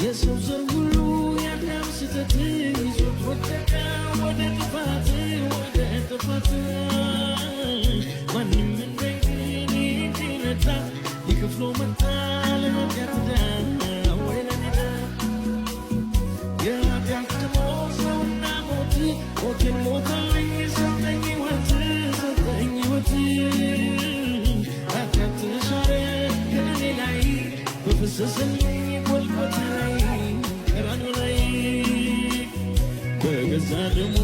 የሰው ዘር ሁሉ ያዳም ስተት ይዞት ወደቀ ወደ ጥፋት ማንም እንደግን ይንዲነታ ይክፍሎ መጣ ለመገርዳ ወይለኔዳ የኃጢአት ደሞዝ ነውና ሞት ሞትን ሞተልኝ ሰጠኝ ሕይወት ኃጢአት ተሻረ ከእኔ ላይ በፈሰሰልኝ ጎልጎታ ላይ ቀራንዮ ላይ በገዛ ደሙ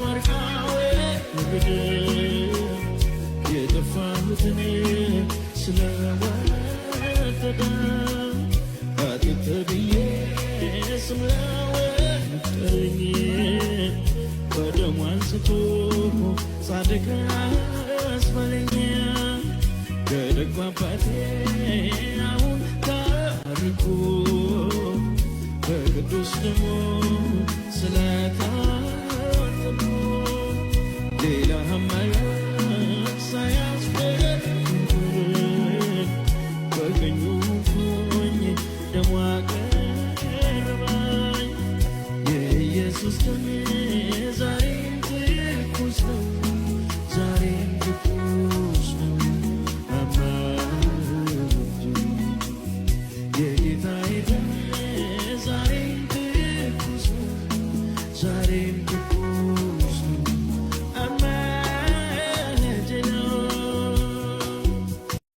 ወርቃዌ የጠፋሁትን ስለወደደ አጥንት ብዬ ስለወደደኝ በደሙ አንስቶ ጻድቅ አስባለኝ ከደጉ አባቴ አሁን ታሪኩ በቅዱስ ደሙ ስለታ